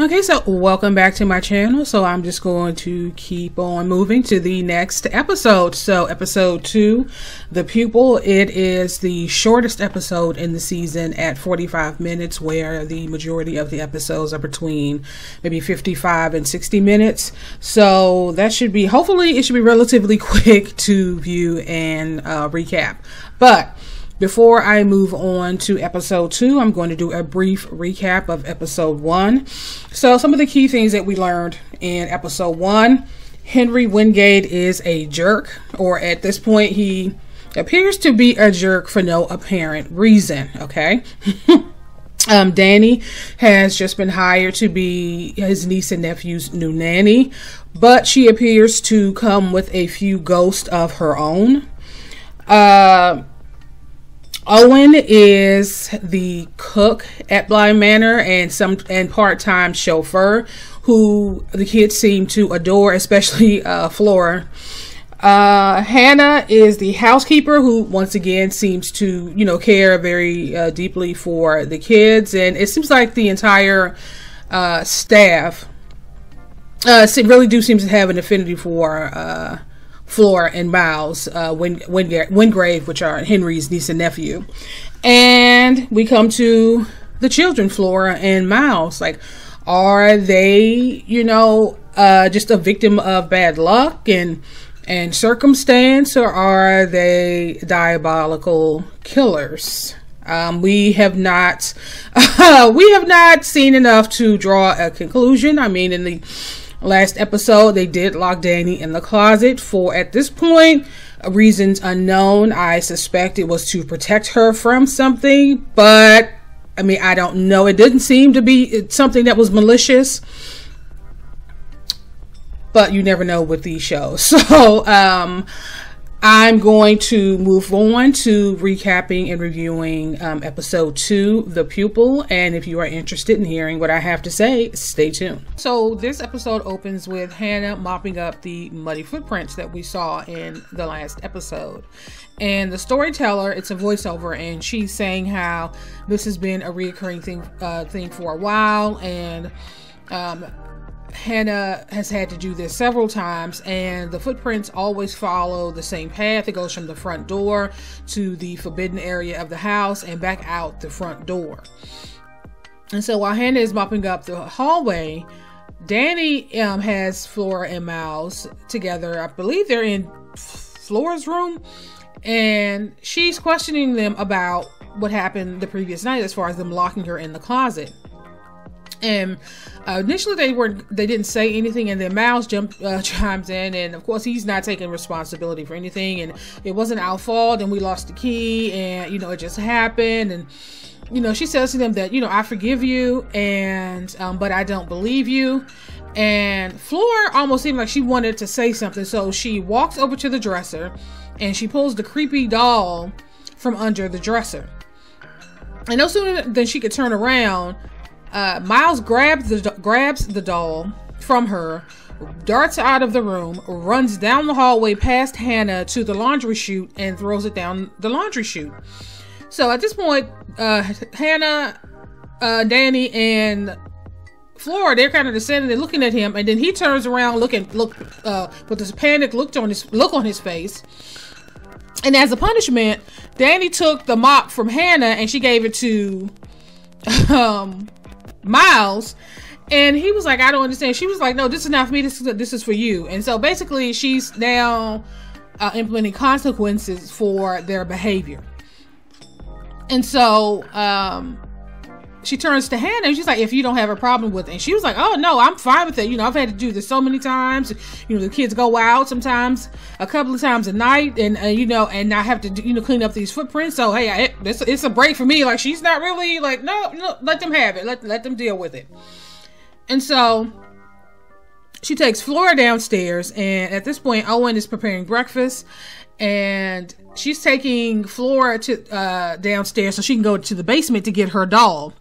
Okay, so welcome back to my channel. So I'm just going to keep on moving to the next episode. So episode 2, The Pupil. It is the shortest episode in the season at 45 minutes, where the majority of the episodes are between maybe 55 and 60 minutes. So that should be, hopefully it should be relatively quick to view and recap. But before I move on to episode 2, I'm going to do a brief recap of episode 1. So some of the key things that we learned in episode 1: Henry Wingrave is a jerk, or at this point he appears to be a jerk for no apparent reason. Okay. Dani has just been hired to be his niece and nephew's new nanny, but she appears to come with a few ghosts of her own. Owen is the cook at Bly Manor and part-time chauffeur who the kids seem to adore, especially Flora. Hannah is the housekeeper who once again seems to, care very deeply for the kids, and it seems like the entire staff really seems to have an affinity for Flora and Miles Wingrave, which are Henry's niece and nephew. And we come to the children, Flora and Miles. Like, are they, just a victim of bad luck and circumstance, or are they diabolical killers? We have not seen enough to draw a conclusion. I mean, in the last episode, they did lock Dani in the closet for, at this point, reasons unknown. I suspect it was to protect her from something, but I mean, I don't know. It didn't seem to be something that was malicious, but you never know with these shows. So I'm going to move on to recapping and reviewing episode 2, The Pupil. And if you are interested in hearing what I have to say, stay tuned. So this episode opens with Hannah mopping up the muddy footprints that we saw in the last episode. And the storyteller, it's a voiceover, and she's saying how this has been a recurring thing for a while, and Hannah has had to do this several times, and the footprints always follow the same path. It goes from the front door to the forbidden area of the house and back out the front door. And so while Hannah is mopping up the hallway, Dani has Flora and Miles together. I believe they're in Flora's room, and she's questioning them about what happened the previous night as far as them locking her in the closet. And initially they didn't say anything, and then Miles chimes in, and of course he's not taking responsibility for anything, and it wasn't our fault, and we lost the key, and it just happened. And she says to them that I forgive you, and but I don't believe you. And Flora almost seemed like she wanted to say something, so she walks over to the dresser and she pulls the creepy doll from under the dresser, and no sooner than she could turn around, Miles grabs the doll from her, darts out of the room, runs down the hallway past Hannah to the laundry chute, and throws it down the laundry chute. So at this point, Hannah, Dani, and Flora, they're kind of descending and looking at him, and then he turns around, with this panic look on his face. And as a punishment, Dani took the mop from Hannah and she gave it to Miles, and he was like, I don't understand. She was like, no, this is not for me, this is for you. And so basically she's now implementing consequences for their behavior. And so she turns to Hannah and she's like, if you don't have a problem with it. And she was like, oh no, I'm fine with it. I've had to do this so many times. The kids go out sometimes a couple of times a night, and and I have to clean up these footprints. So hey, it's a break for me. Like, she's not really like, no, let them have it. Let them deal with it. And so she takes Flora downstairs, and at this point Owen is preparing breakfast, and she's taking Flora to downstairs so she can go to the basement to get her doll.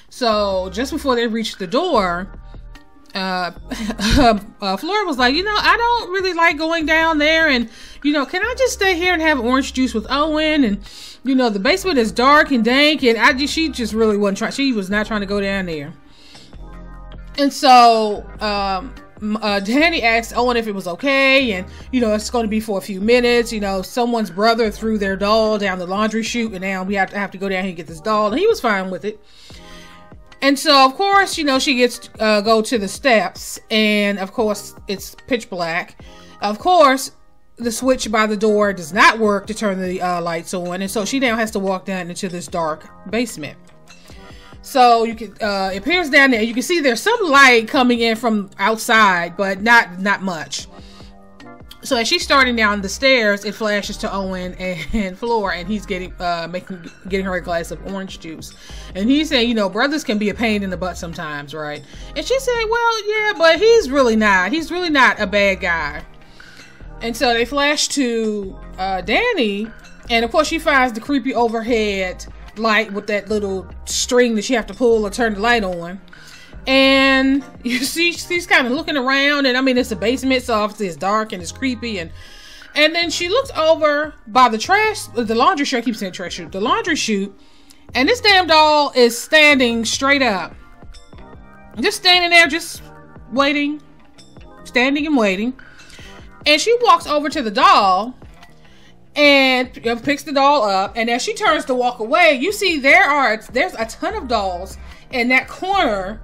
So just before they reach the door, Flora was like, I don't really like going down there, and can I just stay here and have orange juice with Owen? And the basement is dark and dank, and she just really wasn't trying. She was not trying to go down there. And so Dani asked Owen if it was okay, and you know, it's going to be for a few minutes. You know, someone's brother threw their doll down the laundry chute, and now we have to go down here and get this doll, and he was fine with it. And so, of course, you know, she gets go to the steps, and of course, it's pitch black. Of course, the switch by the door does not work to turn the lights on, and so she now has to walk down into this dark basement. So you can, it appears down there, you can see there's some light coming in from outside, but not much. So as she's starting down the stairs, it flashes to Owen and Flora, and he's getting her a glass of orange juice. And he's saying, you know, brothers can be a pain in the butt sometimes, right? And she said, well, yeah, but he's really not. He's really not a bad guy. And so they flash to Dani, and of course she finds the creepy overhead light with that little string that she have to pull or turn the light on. And you see she's kind of looking around, and I mean, it's a basement, so obviously it's dark and it's creepy, and then she looks over by the laundry chute. I keep saying trash chute, the laundry chute, and this damn doll is standing straight up, just standing there, just waiting, standing and waiting. And she walks over to the doll and picks the doll up, and as she turns to walk away, you see there's a ton of dolls in that corner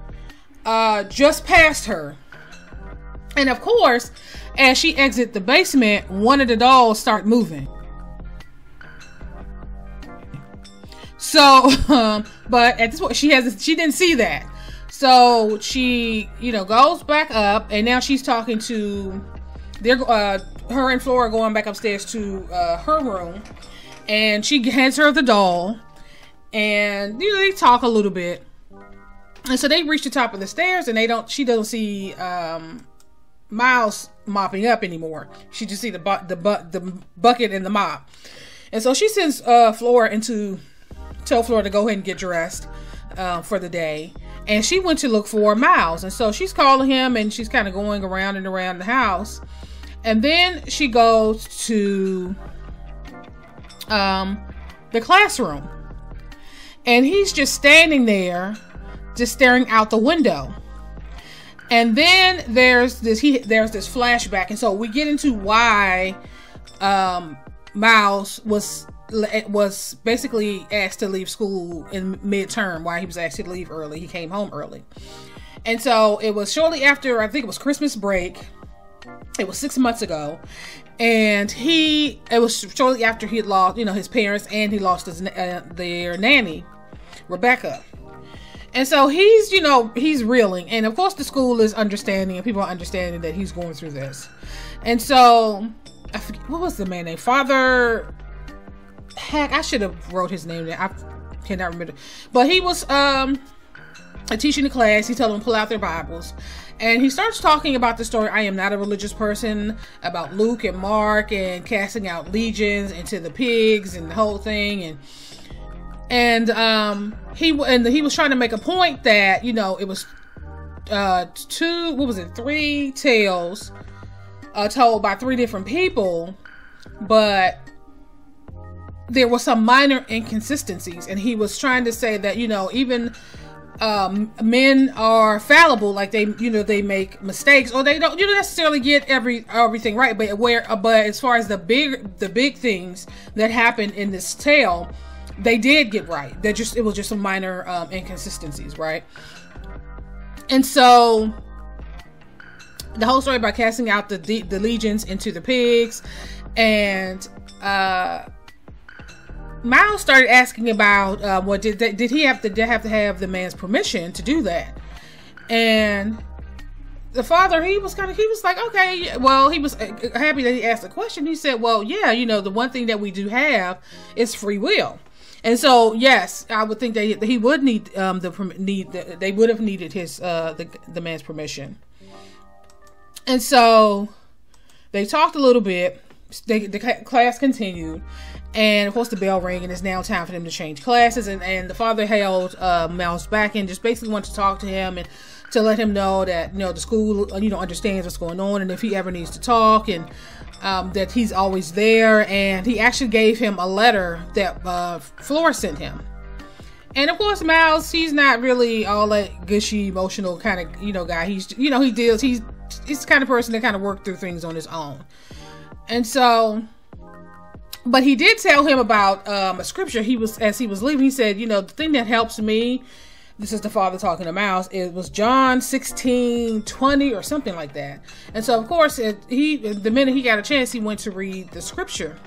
just past her. And of course, as she exits the basement, one of the dolls start moving. So but at this point she didn't see that, so she, you know, goes back up, and now she's talking to her and Flora going back upstairs to her room, and she hands her the doll, and you know, they talk a little bit, and so they reach the top of the stairs, and she doesn't see Miles mopping up anymore. She just see the bucket and the mop, and so she sends Flora tell Flora to go ahead and get dressed for the day. And she went to look for Miles, and so she's calling him, and she's kind of going around and around the house. And then she goes to the classroom, and he's just standing there, just staring out the window. And then there's this flashback, and so we get into why Miles was basically asked to leave school in midterm, why he was asked to leave early. He came home early, and so it was shortly after, I think it was Christmas break. It was 6 months ago, and it was shortly after he had lost, you know, his parents, and he lost their nanny, Rebecca. And so he's, you know, he's reeling, and of course the school is understanding, and people are understanding that he's going through this. And so I forget, what was the man name? Father Heck, I should have wrote his name there. I cannot remember, but he was teaching the class. He told them to pull out their Bibles. And he starts talking about the story, I am not a religious person, about Luke and Mark and casting out legions into the pigs and the whole thing. And he was trying to make a point that, you know, it was three tales told by three different people, but there were some minor inconsistencies. And he was trying to say that, you know, even men are fallible, like they make mistakes, or they don't necessarily get everything right, but as far as the big things that happened in this tale, they did get right. It was just some minor inconsistencies, right? And so the whole story about casting out the legions into the pigs, and Miles started asking about did he have to have the man's permission to do that? And the father, he was like, okay, well, he was happy that he asked the question. He said, well, yeah, you know, the one thing that we do have is free will. And so, yes, I would think that he would need they would have needed his the man's permission. And so they talked a little bit. The class continued, and of course the bell rang, and it's now time for them to change classes. And the father held Miles back and just basically wanted to talk to him and to let him know that, you know, the school, you know, understands what's going on, and if he ever needs to talk, and that he's always there. And he actually gave him a letter that Flora sent him, And of course, Miles, he's not really all that gushy, emotional kind of, you know, guy. He's, you know, he's the kind of person that kind of worked through things on his own. And so, but he did tell him about a scripture. As he was leaving, he said, you know, the thing that helps me, this is the father talking to Miles, it was John 16:20 or something like that. And so, of course, the minute he got a chance, he went to read the scripture.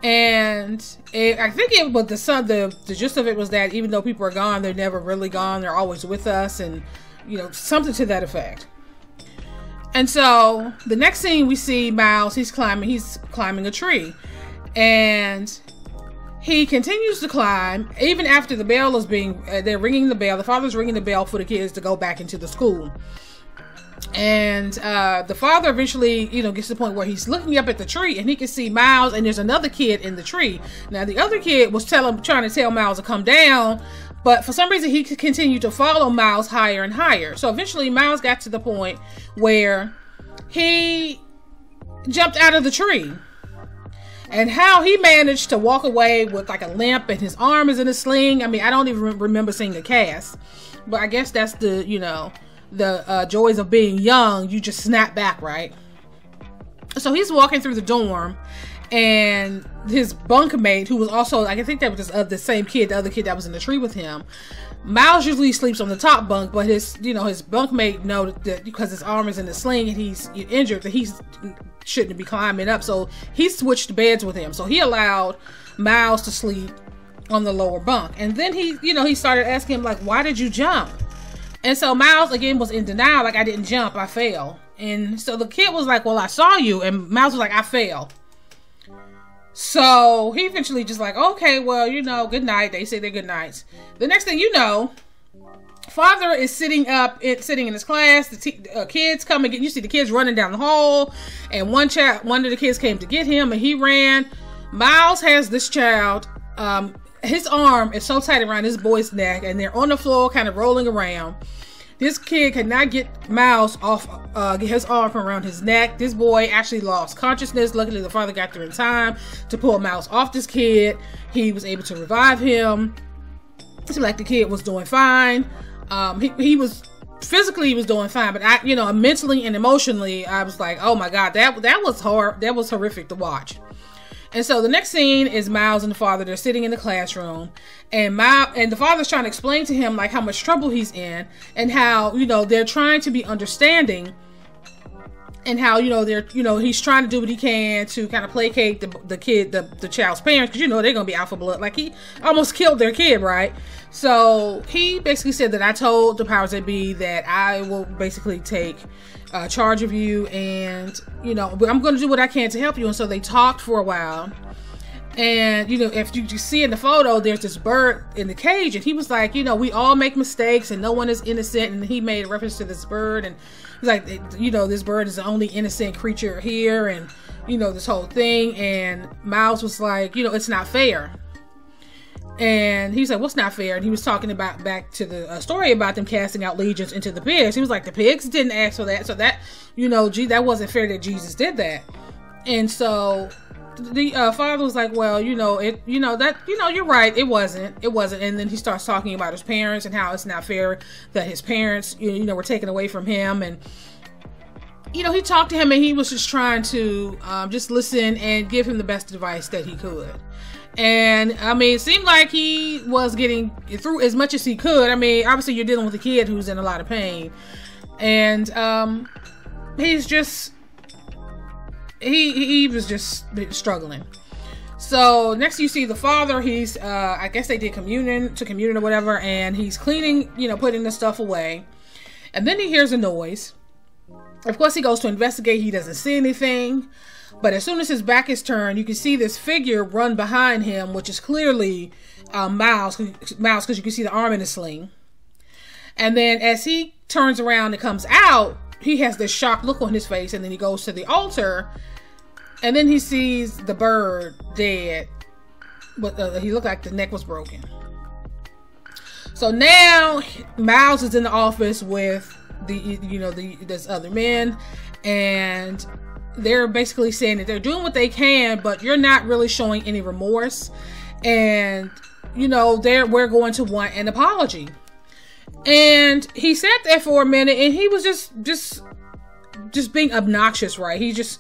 And I think it was the gist of it was that even though people are gone, they're never really gone. They're always with us, and, you know, something to that effect. And so the next scene we see Miles, he's climbing a tree, and he continues to climb even after the bell is they're ringing the bell. The father's ringing the bell for the kids to go back into the school. And the father eventually, you know, gets to the point where he's looking up at the tree and he can see Miles, and there's another kid in the tree. Now, the other kid was trying to tell Miles to come down, but for some reason he could continue to follow Miles higher and higher. So eventually Miles got to the point where he jumped out of the tree. And how he managed to walk away with like a limp and his arm is in a sling. I mean, I don't even remember seeing a cast, but I guess that's the, you know, the joys of being young. You just snap back, right? So he's walking through the dorm, and his bunkmate, who was also, I think that was the same kid, the other kid that was in the tree with him. Miles usually sleeps on the top bunk, but his bunkmate noted that because his arm is in the sling and he's injured, that he shouldn't be climbing up. So he switched beds with him. So he allowed Miles to sleep on the lower bunk. And then he started asking him, like, why did you jump? And so Miles, again, was in denial, like, I didn't jump, I fell. And so the kid was like, well, I saw you. And Miles was like, I fell. So he eventually just like, okay, well, you know, good night. They say their good nights. The next thing you know, father is sitting in his class. The kids come and you see the kids running down the hall. And one of the kids came to get him and he ran. Miles has this child, his arm is so tight around this boy's neck, and they're on the floor kind of rolling around. This kid could not get Miles off, get his arm from around his neck. This boy actually lost consciousness. Luckily, the father got there in time to pull Miles off this kid. He was able to revive him. It seemed like the kid was doing fine. He was physically doing fine, but mentally and emotionally, I was like, oh my God, that was hard. That was horrific to watch. And so the next scene is Miles and the father. They're sitting in the classroom, and the father's trying to explain to him like how much trouble he's in, and how, you know, they're trying to be understanding, and how, you know, he's trying to do what he can to kind of placate the child's parents, because, you know, they're gonna be out for blood. Like, he almost killed their kid, right? So he basically said that I told the powers that be that I will basically take charge of you, and, you know, I'm going to do what I can to help you. And so they talked for a while, and, you know, if you see in the photo, there's this bird in the cage, and he was like, you know, we all make mistakes and no one is innocent. And he made a reference to this bird, and he's like, you know, this bird is the only innocent creature here, and, you know, this whole thing. And Miles was like, you know, it's not fair. And he said, what's not fair? And he was talking about back to the story about them casting out legions into the pigs. He was like, the pigs didn't ask for that. So that, you know, gee, that wasn't fair that Jesus did that. And so the father was like, well, you know, you're right. It wasn't. And then he starts talking about his parents and how it's not fair that his parents, you know, were taken away from him. And, you know, he talked to him, and he was just trying to just listen and give him the best advice that he could. And I mean, it seemed like he was getting through as much as he could. I mean, obviously you're dealing with a kid who's in a lot of pain, and he's just he was just struggling. So next you see the father. He's I guess they did communion or whatever, and he's cleaning, you know, putting the stuff away, and then he hears a noise. Of course, he goes to investigate. He doesn't see anything. But as soon as his back is turned, you can see this figure run behind him, which is clearly Miles, because you can see the arm in a sling. And then as he turns around and comes out, he has this shocked look on his face, and then he goes to the altar, and then he sees the bird dead, but he looked like the neck was broken. So now Miles is in the office with there's other men, and they're basically saying that they're doing what they can, but you're not really showing any remorse. And you know, we're going to want an apology. And he sat there for a minute, and he was just being obnoxious, right? He just,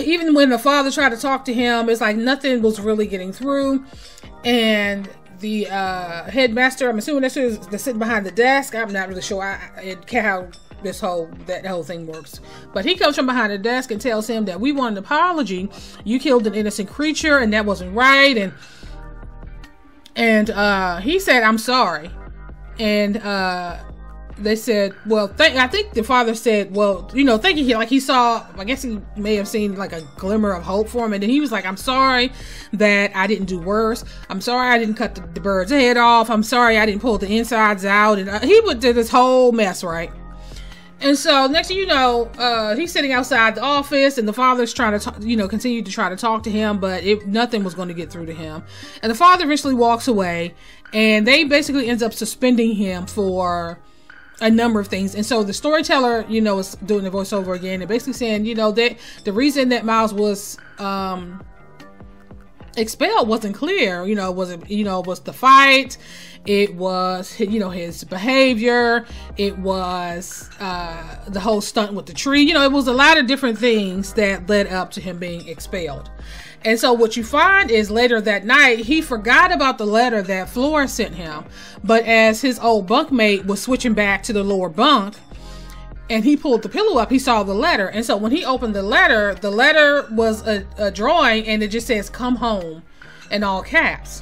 even when the father tried to talk to him, it's like nothing was really getting through. And the headmaster, I'm assuming that's sitting behind the desk. I'm not really sure how that whole thing works. But he comes from behind the desk and tells him that we want an apology. You killed an innocent creature, and that wasn't right. And he said, I'm sorry. And they said, well, I think the father said, well, you know, thinking he saw, I guess he may have seen like a glimmer of hope for him. And then he was like, I'm sorry that I didn't do worse. I'm sorry I didn't cut the bird's head off. I'm sorry I didn't pull the insides out. And he did this whole mess, right? And so next thing you know, he's sitting outside the office, and the father's trying to, continue to try to talk to him, but nothing was going to get through to him. And the father eventually walks away, and they basically ends up suspending him for a number of things. And so the storyteller, is doing the voiceover again and basically saying, that the reason that Miles was expelled wasn't clear. Was the fight, it was his behavior, it was the whole stunt with the tree. It was a lot of different things that led up to him being expelled. And so what you find is later that night, he forgot about the letter that Flora sent him. But as his old bunkmate was switching back to the lower bunk, and he pulled the pillow up, he saw the letter. And so when he opened the letter was a drawing, and it just says, "Come home," in all caps.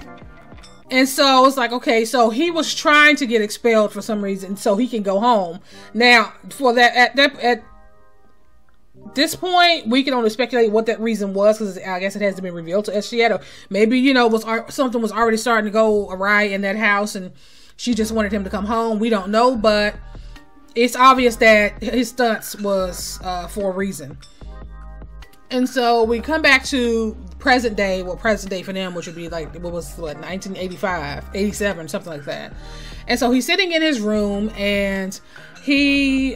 And so it's like, okay, so he was trying to get expelled for some reason so he can go home. Now, for that, at this point, we can only speculate what that reason was, because I guess it hasn't been revealed to us yet. Or maybe, something was already starting to go awry in that house, and she just wanted him to come home. We don't know, but it's obvious that his stunts was for a reason. And so we come back to present day for them, which would be like, 1985, 87, something like that. And so he's sitting in his room, and he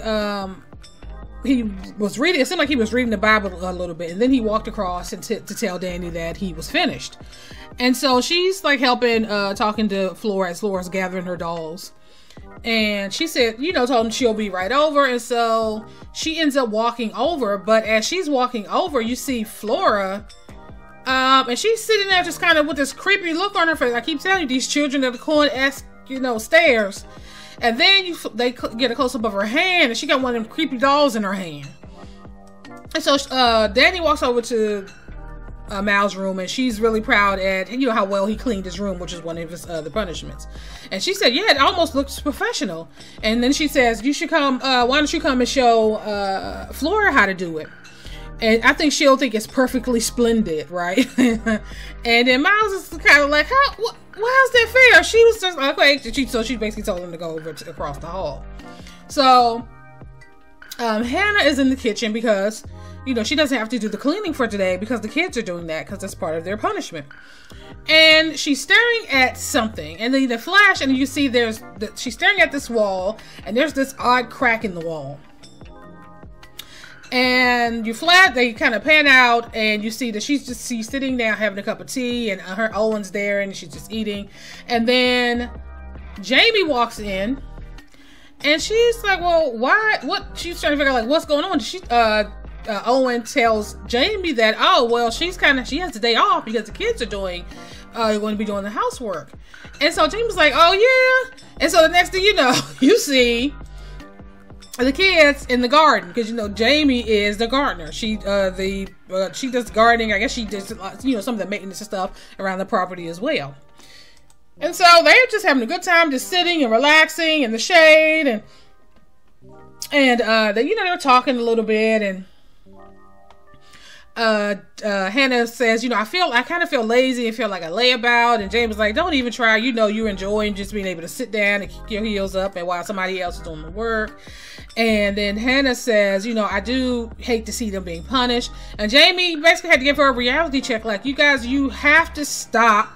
was reading, it seemed like he was reading the Bible a little bit, and then he walked across and to tell Dani that he was finished. And so she's like helping, talking to Flora as Flora's gathering her dolls. And she said, told him she'll be right over. And so she ends up walking over, but as she's walking over, you see Flora, and she's sitting there just kind of with this creepy look on her face. I keep telling you, these children of the corn-esque, stares. And then they get a close-up of her hand, and she got one of them creepy dolls in her hand. And so Dani walks over to Mal's room, and she's really proud at how well he cleaned his room, which is one of his the punishments. And she said, yeah, it almost looks professional. And then she says, you should come, why don't you come and show Flora how to do it? And I think she'll think it's perfectly splendid, right? And then Miles is kind of like, how's that fair? She was just okay. So she basically told him to go over across the hall. So Hannah is in the kitchen because she doesn't have to do the cleaning for today because the kids are doing that because that's part of their punishment. And she's staring at something, and then the flash, and you see she's staring at this wall, and there's this odd crack in the wall. And they kind of pan out, and you see that she's sitting down having a cup of tea, and her Owen's there, and she's just eating. And then Jamie walks in, and she's like, well, why? What? She's trying to figure out, like, what's going on? Owen tells Jamie that, oh, well, she has the day off because the kids are going to be doing the housework. And so Jamie's like, oh, yeah. And so the next thing you know, you see the kids in the garden, because Jamie is the gardener. She does gardening. I guess she does some of the maintenance and stuff around the property as well. And so they're just having a good time, just sitting and relaxing in the shade, and they were talking a little bit, and Hannah says, I kind of feel lazy and feel like I lay about. And James was like, don't even try. You're enjoying just being able to sit down and kick your heels up and while somebody else is doing the work. And then Hannah says, I do hate to see them being punished. And Jamie basically had to give her a reality check. Like, you guys, you have to stop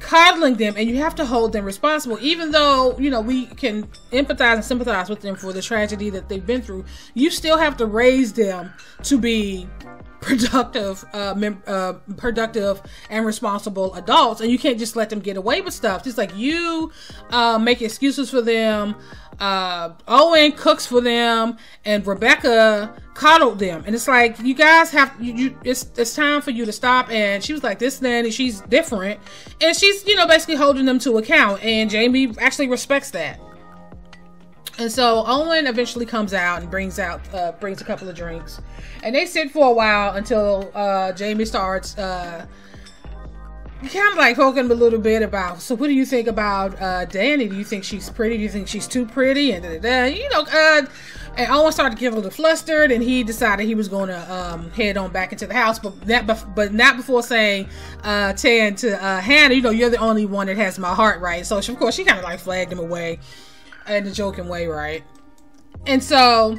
coddling them, and you have to hold them responsible. Even though, we can empathize and sympathize with them for the tragedy that they've been through, you still have to raise them to be productive and responsible adults, and you can't just let them get away with stuff. Just like you make excuses for them, Owen cooks for them, and Rebecca coddled them, and it's like, you guys have it's time for you to stop. And she was like, this nanny, she's different, and she's, you know, basically holding them to account, and Jamie actually respects that. And so Owen eventually comes out and brings a couple of drinks, and they sit for a while until Jamie starts kind of like poking a little bit about, so what do you think about Dani? Do you think she's pretty? Do you think she's too pretty? And you know, and Owen started to get a little flustered, and he decided he was going to head on back into the house, but not before saying to Hannah, you know, you're the only one that has my heart, right? So of course she kind of like flagged him away in a joking way, right? And so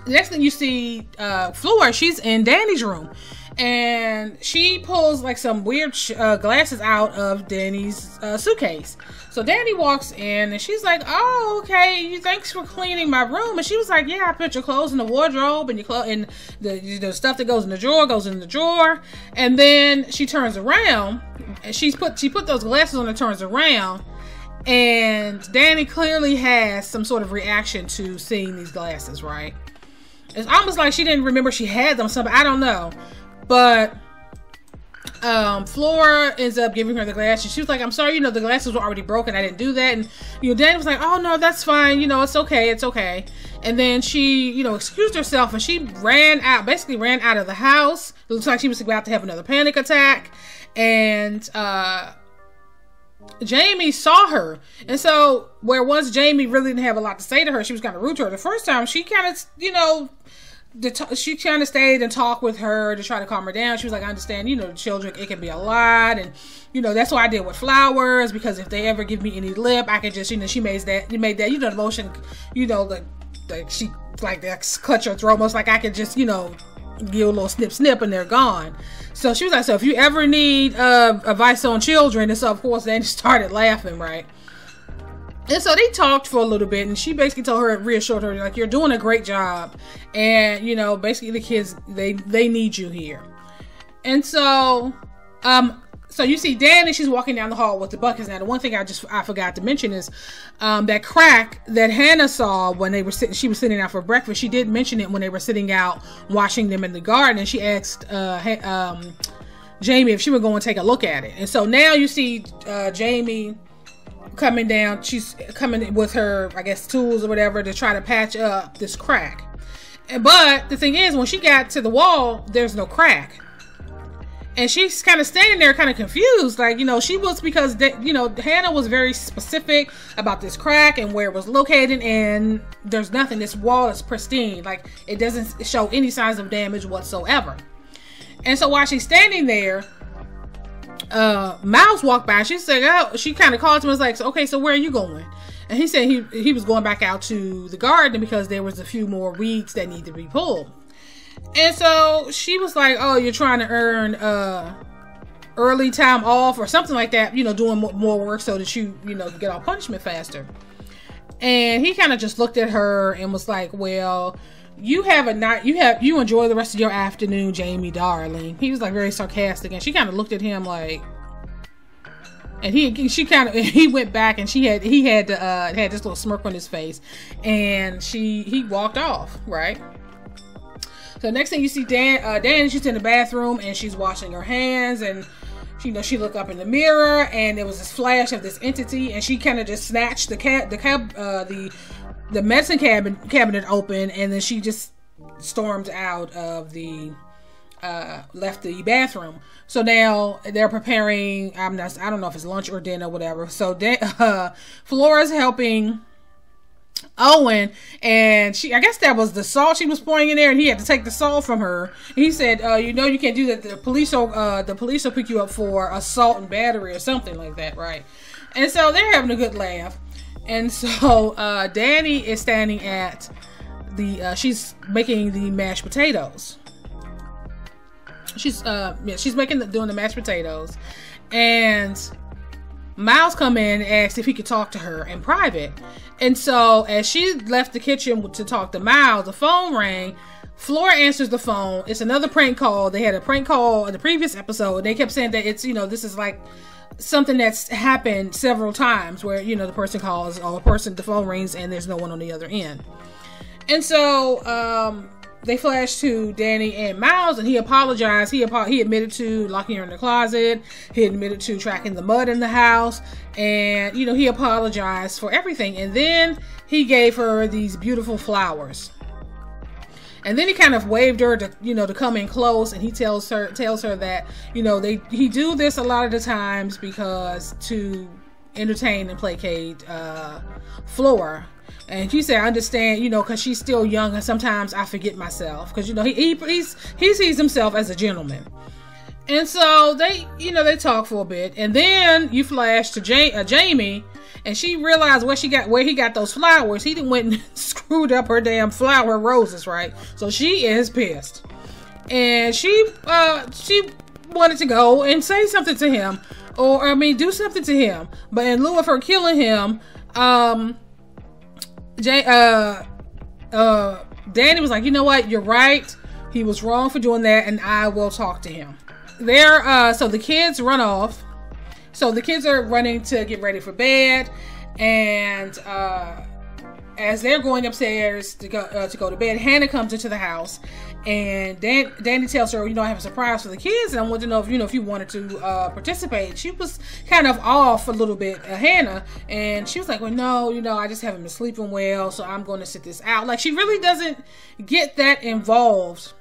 the next thing you see, Flora, she's in Dani's room, and she pulls like some weird glasses out of Dani's suitcase. So Dani walks in, and she's like, oh, okay, thanks for cleaning my room. And she was like, yeah, I put your clothes in the wardrobe, and your clothes, and the stuff that goes in the drawer goes in the drawer. And then she turns around, and she put those glasses on and turns around, and Dani clearly has some sort of reaction to seeing these glasses, right? It's almost like she didn't remember she had them, something, I don't know. But Flora ends up giving her the glasses. She was like, I'm sorry, you know, the glasses were already broken, I didn't do that. And, you know, Dani was like, oh no, that's fine, you know, it's okay, it's okay. And then she, you know, excused herself, and she basically ran out of the house. It looks like she was about to have another panic attack. And Jamie saw her, and so where once Jamie really didn't have a lot to say to her, she was kind of rude to her. The first time, she kind of, you know, she kind of stayed and talked with her to try to calm her down. She was like, I understand, you know, the children, it can be a lot, and you know, that's what I did with flowers, because if they ever give me any lip, I can just, you know, she made that, you know, the motion, you know, like she like that clutch her throat, almost like I could just, you know, give a little snip and they're gone. So she was like, so if you ever need advice on children, and so of course they started laughing, right? And so they talked for a little bit, and she basically told her, reassured her, like, you're doing a great job, and you know, basically the kids, they need you here. And so so you see Dani, she's walking down the hall with the buckets. Now the one thing I forgot to mention is that crack that Hannah saw when they were she was sitting out for breakfast. She did mention it when they were sitting out washing them in the garden, and she asked Jamie if she would go and take a look at it. And so now you see Jamie coming down. She's coming with her, I guess, tools or whatever to try to patch up this crack. But the thing is, when she got to the wall, there's no crack. And she's kind of standing there kind of confused. Like, you know, she was, because, you know, Hannah was very specific about this crack and where it was located. And there's nothing. This wall is pristine. Like, it doesn't show any signs of damage whatsoever. And so while she's standing there, Miles walked by. She said, oh, she kind of called him and was like, okay, so where are you going? And he said he was going back out to the garden because there was a few more weeds that need to be pulled. And so she was like, oh, you're trying to earn early time off or something like that, you know, doing more work so that you know, get off punishment faster. And he kind of just looked at her and was like, well, you enjoy the rest of your afternoon, Jamie, darling. He was like very sarcastic, and she kind of looked at him like, and he went back, and he had this little smirk on his face, and he walked off, right? So next thing you see, Dan, she's in the bathroom, and she's washing her hands, and you know, she looked up in the mirror, and there was this flash of this entity, and she kind of just snatched the medicine cabinet open, and then she just stormed out of left the bathroom. So now they're preparing, I don't know if it's lunch or dinner, whatever. So Flora's helping Owen, and I guess that was the salt she was pouring in there, and he had to take the salt from her. And he said, you know, you can't do that. The police will pick you up for assault and battery or something like that, right? And so they're having a good laugh. And so Dani is standing at she's making the mashed potatoes. She's doing the mashed potatoes, and Miles come in and asked if he could talk to her in private. And so as she left the kitchen to talk to Miles, the phone rang. Flora answers the phone. It's another prank call. They had a prank call in the previous episode. They kept saying that it's, you know, this is like something that's happened several times where, you know, the person calls or the phone rings and there's no one on the other end. And so they flash to Dani and Miles, and he apologized. He admitted to locking her in the closet. He admitted to tracking the mud in the house, and, you know, he apologized for everything. And then he gave her these beautiful flowers. And then he kind of waved her to, you know, to come in close, and he tells her that, you know, he do this a lot of the times because to entertain and placate Flora. And she said, I understand, you know, because she's still young and sometimes I forget myself. Because, you know, he sees himself as a gentleman. And so they, you know, they talk for a bit. And then you flash to Jamie, and she realized where he got those flowers. He done went and screwed up her damn flower roses, right? So she is pissed. And she wanted to go and say something to him. Or, I mean, do something to him. But in lieu of her killing him, Dani was like, you know what, you're right, he was wrong for doing that, and I will talk to him. So the kids run off. So the kids are running to get ready for bed, and as they're going upstairs to go to bed, Hannah comes into the house, and Dani tells her, you know, I have a surprise for the kids, and I want to know if you wanted to participate. She was kind of off a little bit, Hannah, and she was like, well, no, you know, I just haven't been sleeping well, so I'm going to sit this out. Like, she really doesn't get that involved,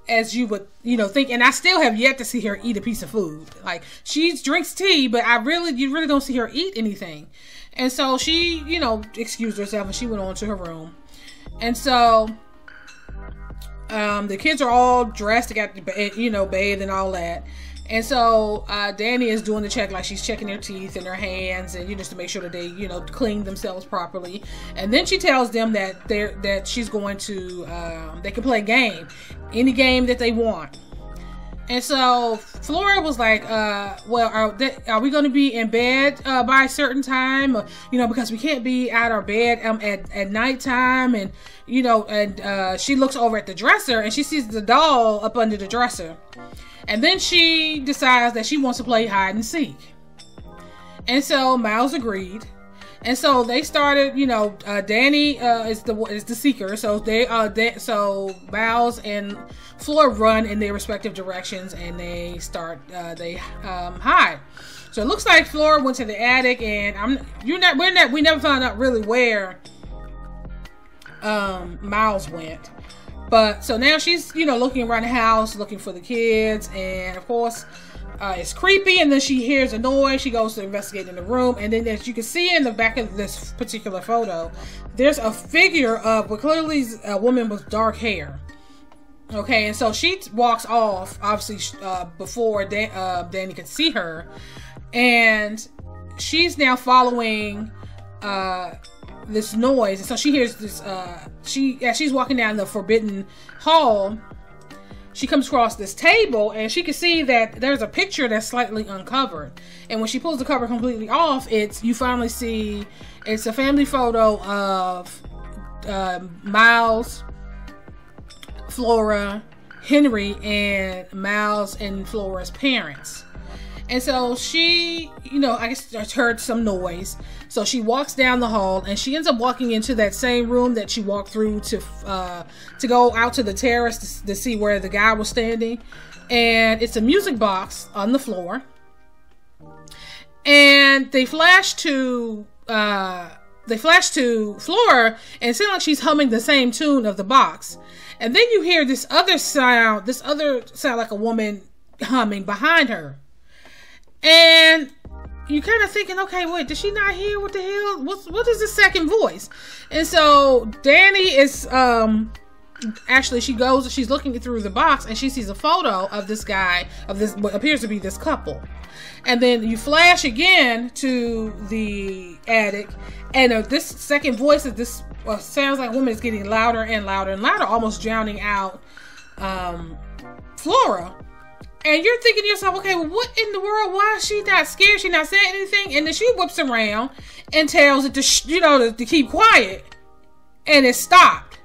as you would, you know, think. And I still have yet to see her eat a piece of food. Like, she drinks tea, but you really don't see her eat anything. And so she, you know, excused herself and she went on to her room. And so the kids are all dressed to get, you know, bathed and all that. And so Dani is doing the check, like she's checking their teeth and their hands, and, you know, just to make sure that they, you know, clean themselves properly. And then she tells them that she's going to they can play a game, any game that they want. And so Flora was like, well, are we going to be in bed by a certain time? Or, you know, because we can't be out our bed at nighttime. And, you know, and she looks over at the dresser and she sees the doll up under the dresser. And then she decides that she wants to play hide and seek. And so Miles agreed. And so they started, you know, Dani is the seeker. So so Miles and Flora run in their respective directions, and they start hide. So it looks like Flora went to the attic, and we never found out really where Miles went. But so now she's, you know, looking around the house, looking for the kids, and of course it's creepy. And then she hears a noise. She goes to investigate in the room, and then as you can see in the back of this particular photo, there's a figure of what clearly is a woman with dark hair. Okay, and so she walks off, obviously, before Dani could see her, and she's now following this noise. And so she hears this. As she's walking down the forbidden hall, she comes across this table, and she can see that there's a picture that's slightly uncovered. And when she pulls the cover completely off, you finally see it's a family photo of Miles, Flora, Henry, and Miles and Flora's parents. And so she, you know, I guess heard some noise. So she walks down the hall, and she ends up walking into that same room that she walked through to go out to the terrace to see where the guy was standing. And it's a music box on the floor. And they flash to Flora, and it seems like she's humming the same tune of the box. And then you hear this other sound like a woman humming behind her. And you're kind of thinking, okay, wait, did she not hear? What the hell? What is the second voice? And so Dani is actually, she's looking through the box, and she sees a photo of this guy, of this what appears to be this couple. And then you flash again to the attic, and this second voice of this sounds like a woman is getting louder and louder and louder, almost drowning out Flora. And you're thinking to yourself, okay, well, what in the world? Why is she not scared? She not saying anything? And then she whips around and tells it to keep quiet. and it stopped.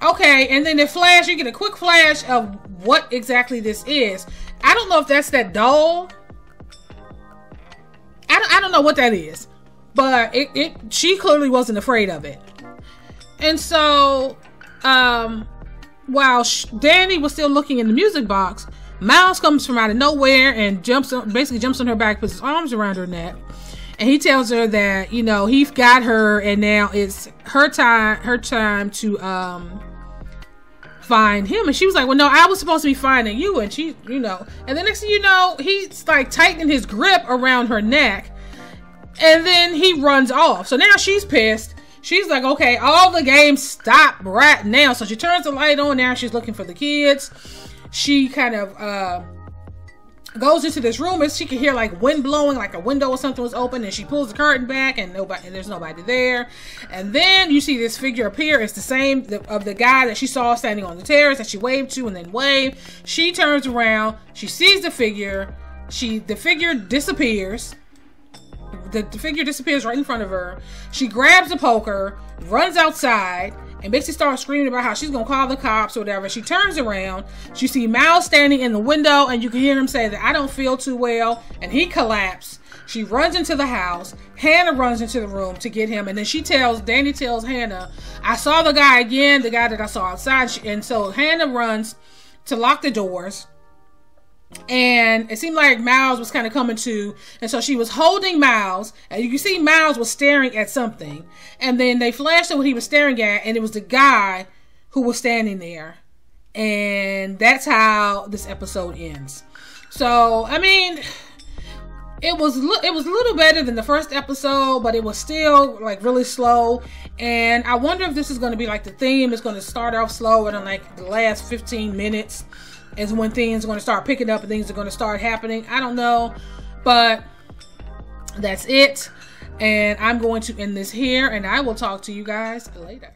Okay, and then the flash, you get a quick flash of what exactly this is. I don't know if that's that doll. I don't know what that is, but she clearly wasn't afraid of it. And so, while Dani was still looking in the music box, Miles comes from out of nowhere and basically jumps on her back, puts his arms around her neck, and he tells her that, you know, he's got her, and now it's her time to find him. And she was like, well, no, I was supposed to be finding you. And she, you know, and the next thing you know, he's like tightening his grip around her neck, and then he runs off. So now she's pissed. She's like, okay, all the games stop right now. So she turns the light on. Now she's looking for the kids. She kind of goes into this room, and she can hear like wind blowing, like a window or something was open, and she pulls the curtain back, and there's nobody there. And then you see this figure appear. It's the same of the guy that she saw standing on the terrace that she waved to and then waved. She turns around. She sees the figure. The figure disappears. The figure disappears right in front of her. She grabs the poker, runs outside, and basically starts screaming about how she's gonna call the cops or whatever. She turns around. She sees Miles standing in the window, and you can hear him say that I don't feel too well, and he collapsed. She runs into the house. Hannah runs into the room to get him, and then Dani tells Hannah, I saw the guy again, the guy that I saw outside. And so Hannah runs to lock the doors. And it seemed like Miles was kind of coming to, and so she was holding Miles, and you can see Miles was staring at something, and then they flashed at what he was staring at, and it was the guy who was standing there. And that's how this episode ends. So I mean, it was a little better than the first episode, but it was still like really slow. And I wonder if this is going to be like the theme. It's going to start off slow, and then like the last 15 minutes is when things are going to start picking up and things are going to start happening. I don't know, but that's it. And I'm going to end this here, and I will talk to you guys later.